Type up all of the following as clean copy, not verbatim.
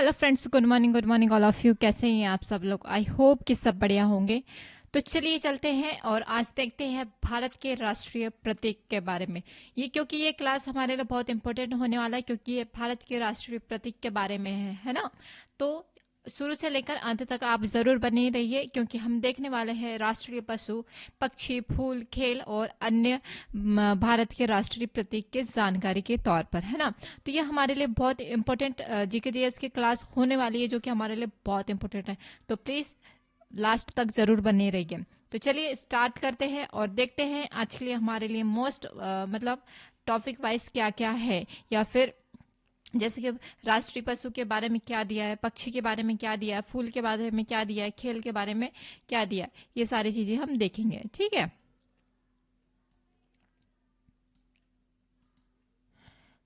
Hello friends, good morning all of you. कैसे हैं आप सब लोग? आई होप कि सब बढ़िया होंगे। तो चलिए चलते हैं और आज देखते हैं भारत के राष्ट्रीय प्रतीक के बारे में। क्योंकि ये क्लास हमारे लिए बहुत इंपॉर्टेंट होने वाला है, क्योंकि ये भारत के राष्ट्रीय प्रतीक के बारे में है ना। तो शुरू से लेकर अंत तक आप जरूर बने रहिए, क्योंकि हम देखने वाले हैं राष्ट्रीय पशु, पक्षी, फूल, खेल और अन्य भारत के राष्ट्रीय प्रतीक के जानकारी के तौर पर, है ना। तो ये हमारे लिए बहुत इंपॉर्टेंट जीके जीएस की क्लास होने वाली है, जो कि हमारे लिए बहुत इंपॉर्टेंट है। तो प्लीज लास्ट तक जरूर बने रहिए। तो चलिए स्टार्ट करते हैं और देखते हैं आज के लिए हमारे लिए मोस्ट मतलब टॉपिक वाइज क्या क्या है, या फिर जैसे कि राष्ट्रीय पशु के बारे में क्या दिया है, पक्षी के बारे में क्या दिया है, फूल के बारे में क्या दिया है, खेल के बारे में क्या दिया है, ये सारी चीजें हम देखेंगे। ठीक है,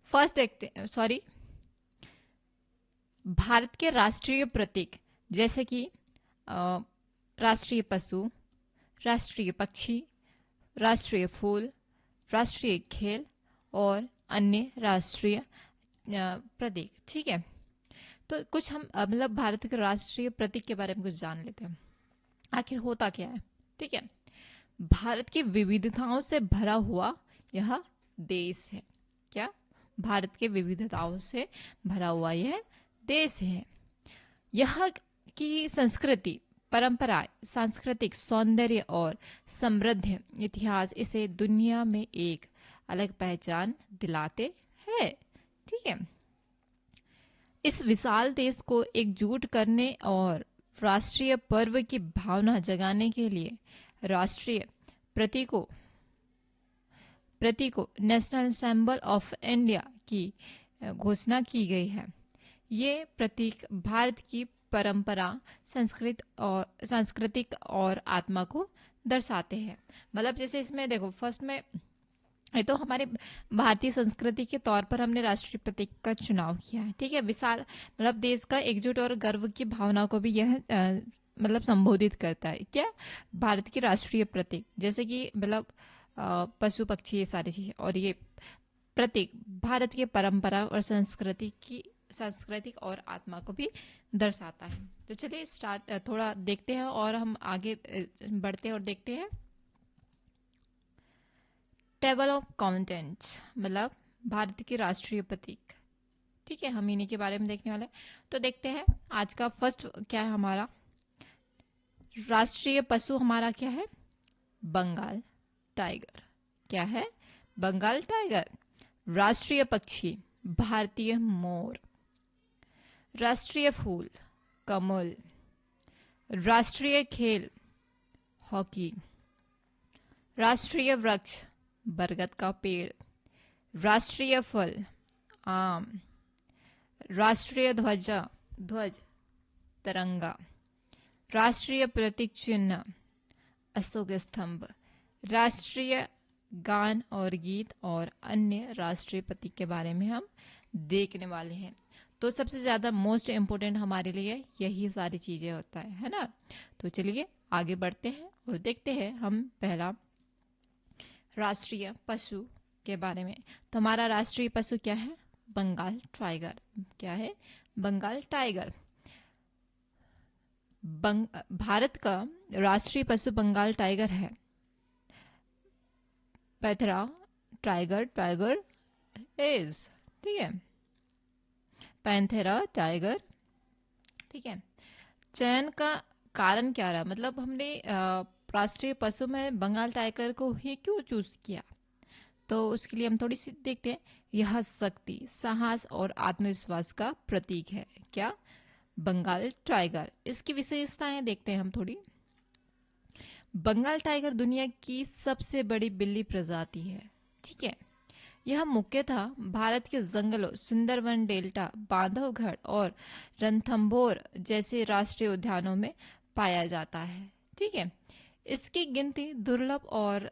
फर्स्ट देखते सॉरी भारत के राष्ट्रीय प्रतीक, जैसे कि अ, राष्ट्रीय पशु, राष्ट्रीय पक्षी, राष्ट्रीय फूल, राष्ट्रीय खेल और अन्य राष्ट्रीय प्रतीक। ठीक है, तो कुछ हम मतलब भारत के राष्ट्रीय प्रतीक के बारे में कुछ जान लेते हैं, आखिर होता क्या है। ठीक है, भारत की विविधताओं से भरा हुआ यह देश है। क्या? भारत के विविधताओं से भरा हुआ यह देश है। यह की संस्कृति, परंपराएं, सांस्कृतिक सौंदर्य और समृद्ध इतिहास इसे दुनिया में एक अलग पहचान दिलाते हैं। ठीक है, इस विशाल देश को एकजुट करने और राष्ट्रीय पर्व की भावना जगाने के लिए राष्ट्रीय प्रतीकों प्रतीकों नेशनल सिंबल ऑफ इंडिया की घोषणा की गई है। ये प्रतीक भारत की परंपरा, सांस्कृतिक और आत्मा को दर्शाते हैं। मतलब जैसे इसमें देखो, फर्स्ट में ये तो हमारे भारतीय संस्कृति के तौर पर हमने राष्ट्रीय प्रतीक का चुनाव किया है। ठीक है, विशाल मतलब देश का एकजुट और गर्व की भावना को भी यह मतलब संबोधित करता है। क्या? भारत की राष्ट्रीय प्रतीक, जैसे कि मतलब पशु पक्षी, ये सारी चीजें, और ये प्रतीक भारत की परंपरा और संस्कृति की सांस्कृतिक और आत्मा को भी दर्शाता है। तो चलिए स्टार्ट थोड़ा देखते हैं और हम आगे बढ़ते हैं और देखते हैं टेबल ऑफ कंटेंट्स, मतलब भारत के राष्ट्रीय प्रतीक। ठीक है, हम इन्हीं के बारे में देखने वाले हैं। तो देखते हैं आज का फर्स्ट क्या है हमारा। राष्ट्रीय पशु हमारा क्या है? बंगाल टाइगर। क्या है? बंगाल टाइगर। राष्ट्रीय पक्षी भारतीय मोर। राष्ट्रीय फूल कमल। राष्ट्रीय खेल हॉकी। राष्ट्रीय वृक्ष बरगद का पेड़। राष्ट्रीय फल आम। राष्ट्रीय ध्वज तिरंगा। राष्ट्रीय प्रतीक चिन्ह अशोक स्तंभ। राष्ट्रीय गान और गीत और अन्य राष्ट्रीय प्रतीक के बारे में हम देखने वाले हैं। तो सबसे ज्यादा मोस्ट इम्पोर्टेंट हमारे लिए यही सारी चीजें होता है ना। तो चलिए आगे बढ़ते हैं और देखते हैं हम पहला राष्ट्रीय पशु के बारे में। तो हमारा राष्ट्रीय पशु क्या है? बंगाल टाइगर। क्या है? बंगाल टाइगर। भारत का राष्ट्रीय पशु बंगाल टाइगर है। पैथरा टाइगर इज, ठीक है, पैंथेरा टाइगर। ठीक है, चयन का कारण क्या रहा? मतलब हमने राष्ट्रीय पशु में बंगाल टाइगर को ही क्यों चूज किया? तो उसके लिए हम थोड़ी सी देखते हैं। यह शक्ति, साहस और आत्मविश्वास का प्रतीक है। क्या? बंगाल टाइगर। इसकी विशेषताएं देखते हैं हम थोड़ी। बंगाल टाइगर दुनिया की सबसे बड़ी बिल्ली प्रजाति है। ठीक है, यह मुख्यतः भारत के जंगलों, सुंदरवन डेल्टा, बांधवगढ़ और रणथंभौर जैसे राष्ट्रीय उद्यानों में पाया जाता है। ठीक है, इसकी गिनती दुर्लभ और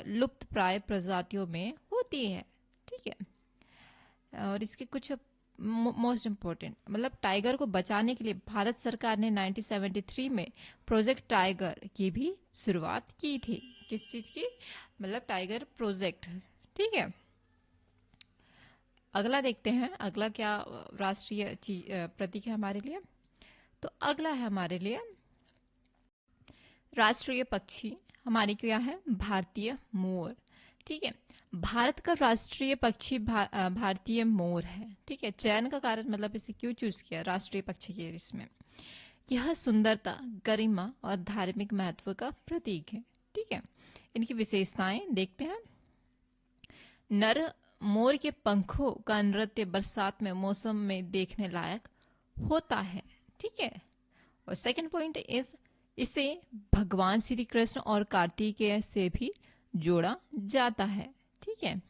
लुप्त प्राय प्रजातियों में होती है। ठीक है, और इसके कुछ मोस्ट इम्पोर्टेंट, मतलब टाइगर को बचाने के लिए भारत सरकार ने 1973 में प्रोजेक्ट टाइगर की भी शुरुआत की थी। किस चीज की? मतलब टाइगर प्रोजेक्ट। ठीक है, अगला देखते हैं, अगला क्या राष्ट्रीय प्रतीक है हमारे लिए। तो अगला है हमारे लिए राष्ट्रीय पक्षी, हमारी क्या है, भारतीय मोर। ठीक है, भारत का राष्ट्रीय पक्षी भारतीय मोर है। ठीक है, चयन का कारण मतलब इसे क्यों चूज किया राष्ट्रीय पक्षी के इसमें, यह सुंदरता, गरिमा और धार्मिक महत्व का प्रतीक है। ठीक है, इनकी विशेषताएं देखते हैं। नर मोर के पंखों का नृत्य बरसात में मौसम में देखने लायक होता है। ठीक है, और सेकंड पॉइंट इज इसे भगवान श्री कृष्ण और कार्तिकेय से भी जोड़ा जाता है। ठीक है,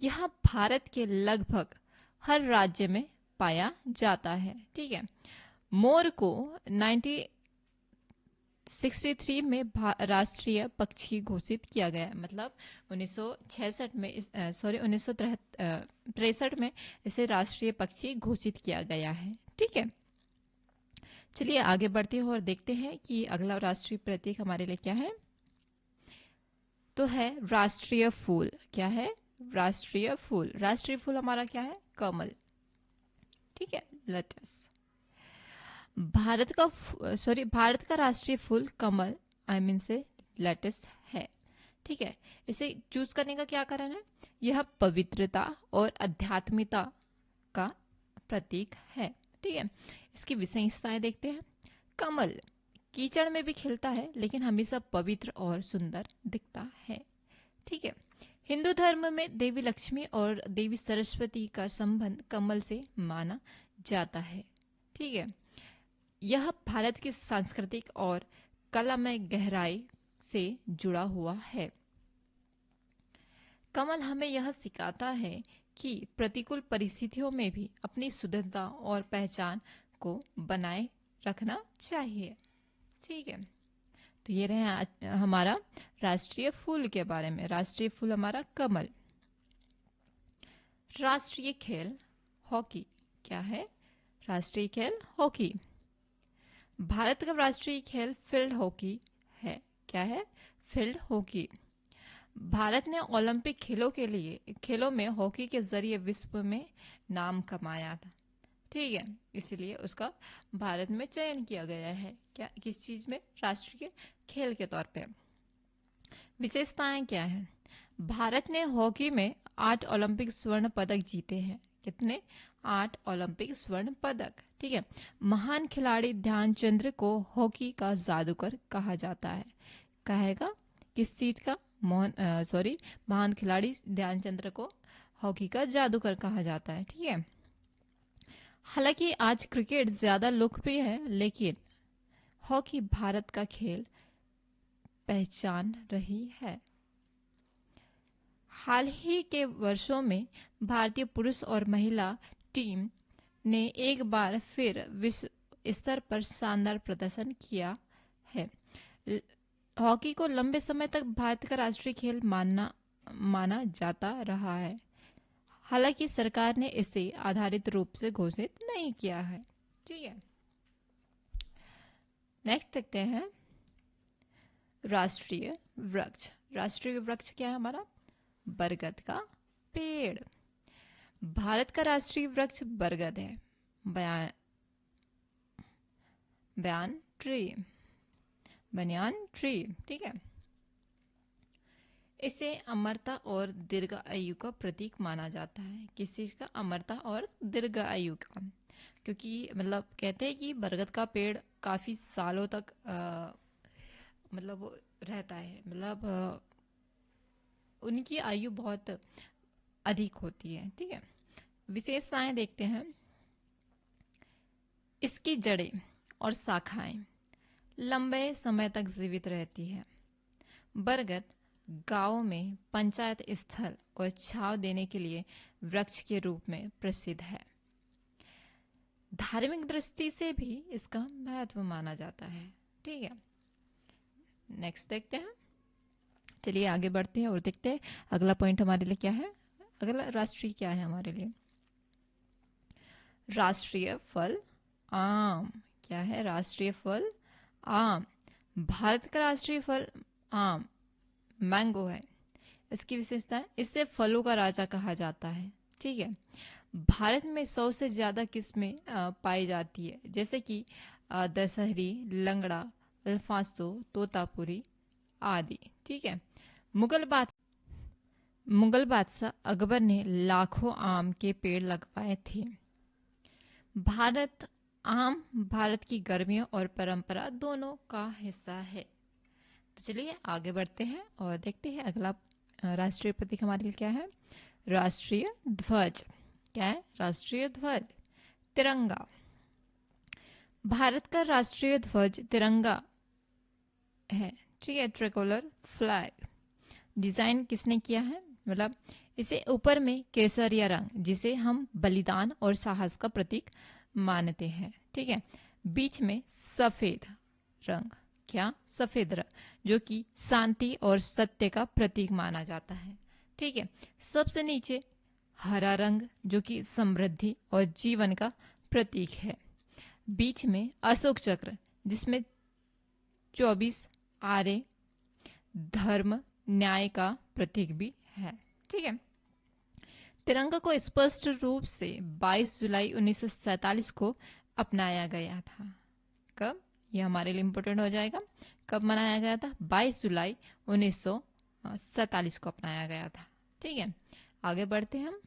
यह भारत के लगभग हर राज्य में पाया जाता है। ठीक है, मोर को 1963 में राष्ट्रीय पक्षी घोषित किया गया, मतलब 1966 में 1963 में इसे राष्ट्रीय पक्षी घोषित किया गया है। ठीक है, चलिए आगे बढ़ते हैं और देखते हैं कि अगला राष्ट्रीय प्रतीक हमारे लिए क्या है। तो है राष्ट्रीय फूल। क्या है, राष्ट्रीय फूल। राष्ट्रीय फूल हमारा क्या है, कमल। ठीक है, लेटस भारत का राष्ट्रीय फूल कमल से लेटस है। ठीक है, इसे चूज करने का क्या कारण है, यह पवित्रता और आध्यात्मिकता का प्रतीक है। ठीक है, इसकी विशेषताएं देखते हैं। कमल कीचड़ में भी खिलता है लेकिन हमेशा पवित्र और सुंदर दिखता है। ठीक है, हिंदू धर्म में देवी लक्ष्मी और देवी सरस्वती का संबंध कमल से माना जाता है। ठीक है, यह भारत की सांस्कृतिक और कला में गहराई से जुड़ा हुआ है। कमल हमें यह सिखाता है कि प्रतिकूल परिस्थितियों में भी अपनी शुद्धता और पहचान को बनाए रखना चाहिए। ठीक है, तो ये रहे आज हमारा राष्ट्रीय फूल के बारे में। राष्ट्रीय फूल हमारा कमल। राष्ट्रीय खेल हॉकी। क्या है, राष्ट्रीय खेल हॉकी। भारत का राष्ट्रीय खेल फील्ड हॉकी है। क्या है, फील्ड हॉकी। भारत ने ओलंपिक खेलों में हॉकी के जरिए विश्व में नाम कमाया था। ठीक है, इसलिए उसका भारत में चयन किया गया है। क्या, किस चीज में, राष्ट्रीय खेल के तौर पे। विशेषताएं क्या है, भारत ने हॉकी में 8 ओलंपिक स्वर्ण पदक जीते हैं। कितने, 8 ओलंपिक स्वर्ण पदक। ठीक है, महान खिलाड़ी ध्यानचंद्र को हॉकी का जादूगर कहा जाता है। कहेगा किस चीज का, महान खिलाड़ी ध्यानचंद्र को हॉकी का जादूगर कहा जाता है। ठीक है, हालांकि आज क्रिकेट ज्यादा लोकप्रिय है लेकिन हॉकी भारत का खेल पहचान रही है। हाल ही के वर्षों में भारतीय पुरुष और महिला टीम ने एक बार फिर विश्व स्तर पर शानदार प्रदर्शन किया है। हॉकी को लंबे समय तक भारत का राष्ट्रीय खेल माना जाता रहा है, हालांकि सरकार ने इसे आधारित रूप से घोषित नहीं किया है। ठीक है, नेक्स्ट देखते हैं राष्ट्रीय वृक्ष। राष्ट्रीय वृक्ष क्या है हमारा, बरगद का पेड़। भारत का राष्ट्रीय वृक्ष बरगद है। Banyan tree. ठीक है, इसे अमरता और दीर्घ आयु का प्रतीक माना जाता है। किस चीज का, अमरता और दीर्घ आयु का। क्योंकि मतलब कहते हैं कि बरगद का पेड़ काफी सालों तक मतलब वो रहता है, मतलब उनकी आयु बहुत अधिक होती है। ठीक है, विशेषताएं देखते हैं। इसकी जड़ें और शाखाएं लंबे समय तक जीवित रहती है। बरगद गांवों में पंचायत स्थल और छांव देने के लिए वृक्ष के रूप में प्रसिद्ध है। धार्मिक दृष्टि से भी इसका महत्व माना जाता है। ठीक है, नेक्स्ट देखते हैं। चलिए आगे बढ़ते हैं और देखते हैं अगला पॉइंट हमारे लिए क्या है। अगला राष्ट्रीय क्या है हमारे लिए, राष्ट्रीय फल आम। क्या है, राष्ट्रीय फल आम। भारत का राष्ट्रीय फल आम मैंगो है। इसकी विशेषता है, इसे फलों का राजा कहा जाता है। ठीक है। भारत में 100 से ज्यादा किस्में पाई जाती है, जैसे कि दशहरी, लंगड़ा, अल्फांसो, तोतापुरी आदि। ठीक है। मुगल बाद मुगल बादशाह अकबर ने लाखों आम के पेड़ लगवाए थे। भारत आम भारत की गर्मियों और परंपरा दोनों का हिस्सा है। तो चलिए आगे बढ़ते हैं और देखते हैं अगला राष्ट्रीय प्रतीक हमारे लिए क्या है। राष्ट्रीय ध्वज। क्या है? राष्ट्रीय ध्वज तिरंगा। भारत का राष्ट्रीय ध्वज तिरंगा है। ठीक है, ट्रिकोलर फ्लैग। डिजाइन किसने किया है? मतलब इसे ऊपर में केसरिया रंग, जिसे हम बलिदान और साहस का प्रतीक मानते हैं। ठीक है। बीच में सफेद रंग। क्या? सफेद रंग, जो कि शांति और सत्य का प्रतीक माना जाता है। ठीक है। सबसे नीचे हरा रंग, जो कि समृद्धि और जीवन का प्रतीक है। बीच में अशोक चक्र, जिसमें 24 आरे धर्म न्याय का प्रतीक भी है। ठीक है। तिरंगा को स्पष्ट रूप से 22 जुलाई 1947 को अपनाया गया था। कब? ये हमारे लिए इम्पोर्टेंट हो जाएगा। कब मनाया गया था? 22 जुलाई 1947 को अपनाया गया था। ठीक है। आगे बढ़ते हैं हम।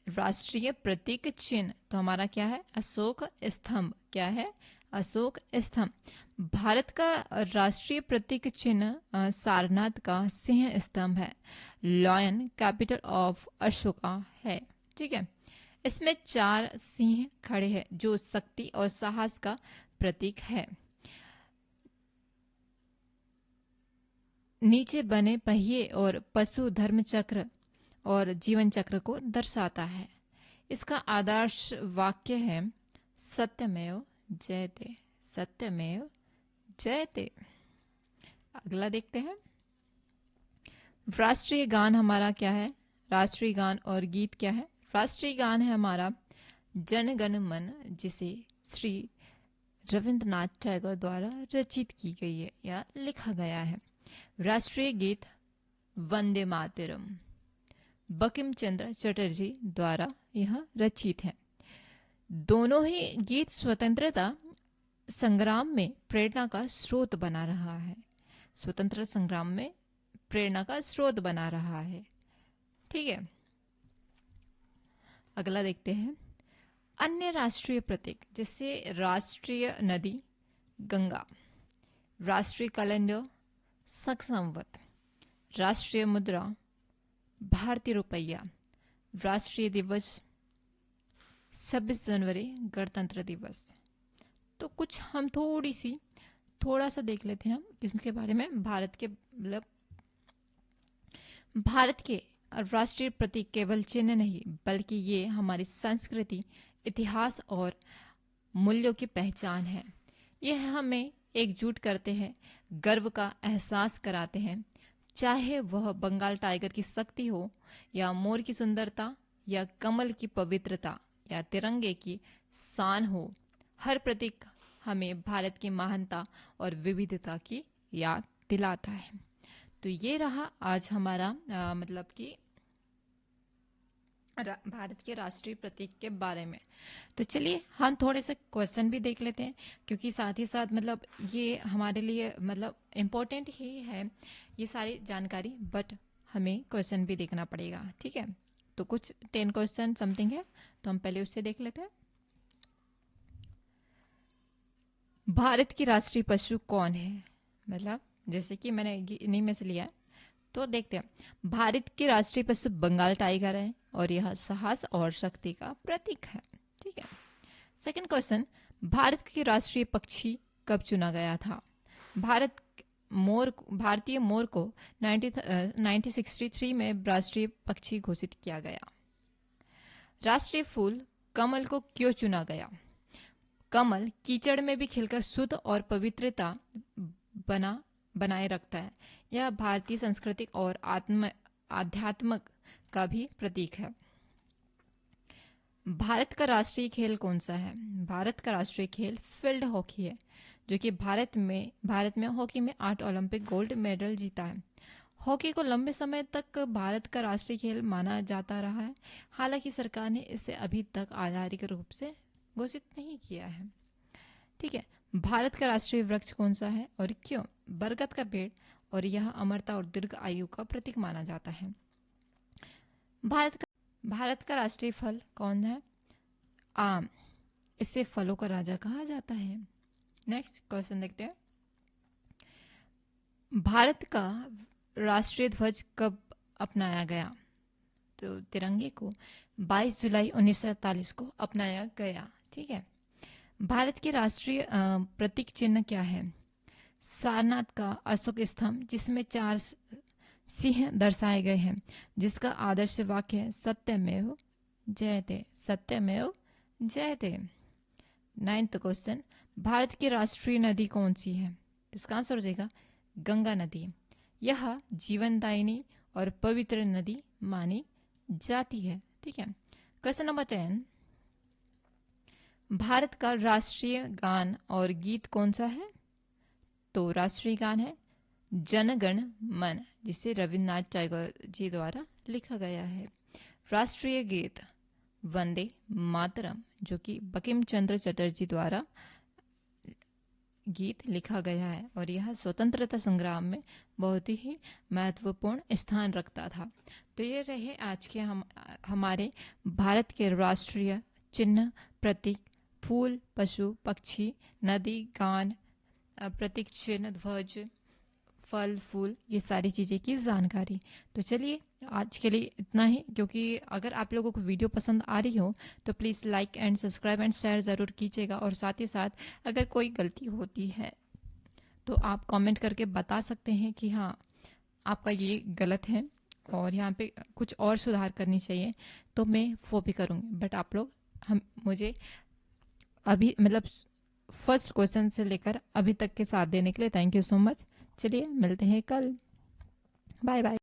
राष्ट्रीय प्रतीक चिन्ह तो हमारा क्या है? अशोक स्तंभ। क्या है? अशोक स्तंभ। भारत का राष्ट्रीय प्रतीक चिन्ह सारनाथ का सिंह स्तंभ है। लॉयन कैपिटल ऑफ अशोका है। ठीक है। इसमें 4 सिंह खड़े हैं, जो शक्ति और साहस का प्रतीक है। नीचे बने पहिए और पशु धर्म चक्र और जीवन चक्र को दर्शाता है। इसका आदर्श वाक्य है सत्यमेव जयते। सत्यमेव जयते। अगला देखते हैं। राष्ट्रीय गान हमारा क्या है? राष्ट्रीय गान और गीत क्या है? राष्ट्रीय गान है हमारा जन गण मन, जिसे श्री रविंद्रनाथ टैगोर द्वारा रचित की गई है या लिखा गया है। राष्ट्रीय गीत वंदे मातरम बंकिम चंद्र चटर्जी द्वारा यह रचित है। दोनों ही गीत स्वतंत्रता संग्राम में प्रेरणा का स्रोत बना रहा है। स्वतंत्रता संग्राम में प्रेरणा का स्रोत बना रहा है। ठीक है। अगला देखते हैं। अन्य राष्ट्रीय प्रतीक, जैसे राष्ट्रीय नदी गंगा, राष्ट्रीय कैलेंडर शक संवत, राष्ट्रीय मुद्रा भारतीय रुपया, राष्ट्रीय दिवस 26 जनवरी गणतंत्र दिवस। तो कुछ हम थोड़ा सा देख लेते हैं हम किसके बारे में। भारत के मतलब भारत के राष्ट्रीय प्रतीक केवल चिन्ह नहीं, बल्कि ये हमारी संस्कृति, इतिहास और मूल्यों की पहचान है। यह हमें एकजुट करते हैं, गर्व का एहसास कराते हैं, चाहे वह बंगाल टाइगर की शक्ति हो, या मोर की सुंदरता, या कमल की पवित्रता, या तिरंगे की शान हो। हर प्रतीक हमें भारत की महानता और विविधता की याद दिलाता है। तो ये रहा आज हमारा मतलब कि भारत के राष्ट्रीय प्रतीक के बारे में। तो चलिए हम थोड़े से क्वेश्चन भी देख लेते हैं, क्योंकि साथ ही साथ मतलब ये हमारे लिए मतलब इम्पोर्टेंट ही है ये सारी जानकारी, बट हमें क्वेश्चन भी देखना पड़ेगा। ठीक है। तो कुछ 10 क्वेश्चन समथिंग है, तो हम पहले उससे देख लेते हैं। भारत की राष्ट्रीय पशु कौन है? मतलब जैसे कि मैंने इन्हीं में से लिया है, तो देखते हैं। भारत के राष्ट्रीय पशु बंगाल टाइगर है और यह साहस और शक्ति का प्रतीक है। ठीक है। सेकंड क्वेश्चन, भारत के राष्ट्रीय पक्षी कब चुना गया था? भारतीय मोर को 1963 में राष्ट्रीय पक्षी घोषित किया गया। राष्ट्रीय फूल कमल को क्यों चुना गया? कमल कीचड़ में भी खिलकर शुद्ध और पवित्रता बनाए रखता है। यह भारतीय सांस्कृतिक और आध्यात्मिक का भी प्रतीक है। भारत का राष्ट्रीय खेल कौन सा है? भारत का राष्ट्रीय खेल फील्ड हॉकी है, जो कि भारत में हॉकी में 8 ओलंपिक गोल्ड मेडल जीता है। हॉकी को लंबे समय तक भारत का राष्ट्रीय खेल माना जाता रहा है, हालांकि सरकार ने इसे अभी तक आधिकारिक रूप से घोषित नहीं किया है। ठीक है। भारत का राष्ट्रीय वृक्ष कौन सा है और क्यों? बरगद का पेड़, और यह अमरता और दीर्घ आयु का प्रतीक माना जाता है। भारत का राष्ट्रीय फल कौन है? आम। इसे फलों का राजा कहा जाता है। नेक्स्ट क्वेश्चन देखते हैं। भारत का राष्ट्रीय ध्वज कब अपनाया गया? तो तिरंगे को 22 जुलाई 1947 को अपनाया गया। ठीक है। भारत के राष्ट्रीय प्रतीक चिन्ह क्या है? सारनाथ का अशोक स्तंभ, जिसमें 4 सिंह दर्शाए गए हैं, जिसका आदर्श वाक्य है सत्यमेव जयते, सत्यमेव जयते। 9th क्वेश्चन, भारत की राष्ट्रीय नदी कौन सी है? इसका आंसर हो जाएगा गंगा नदी। यह जीवनदायिनी और पवित्र नदी मानी जाती है। ठीक है। क्वेश्चन नंबर 10, भारत का राष्ट्रीय गान और गीत कौन सा है? तो राष्ट्रीय गान है जनगण मन, जिसे रविन्द्रनाथ टैगोर जी द्वारा लिखा गया है। राष्ट्रीय गीत वंदे मातरम, जो कि बंकिम चंद्र चटर्जी द्वारा गीत लिखा गया है, और यह स्वतंत्रता संग्राम में बहुत ही महत्वपूर्ण स्थान रखता था। तो ये रहे आज के हमारे भारत के राष्ट्रीय चिन्ह, प्रतीक, फूल, पशु, पक्षी, नदी, गान, प्रतीक चिन्ह, ध्वज, फल, फूल, ये सारी चीज़ें की जानकारी। तो चलिए आज के लिए इतना ही, क्योंकि अगर आप लोगों को वीडियो पसंद आ रही हो तो please like and subscribe and share ज़रूर कीजिएगा, और साथ ही साथ अगर कोई गलती होती है तो आप कमेंट करके बता सकते हैं कि हाँ आपका ये गलत है और यहाँ पे कुछ और सुधार करनी चाहिए, तो मैं वो भी करूँगी। बट आप लोग मुझे अभी मतलब फर्स्ट क्वेश्चन से लेकर अभी तक के साथ देने के लिए थैंक यू सो मच। चलिए मिलते हैं कल। Bye bye.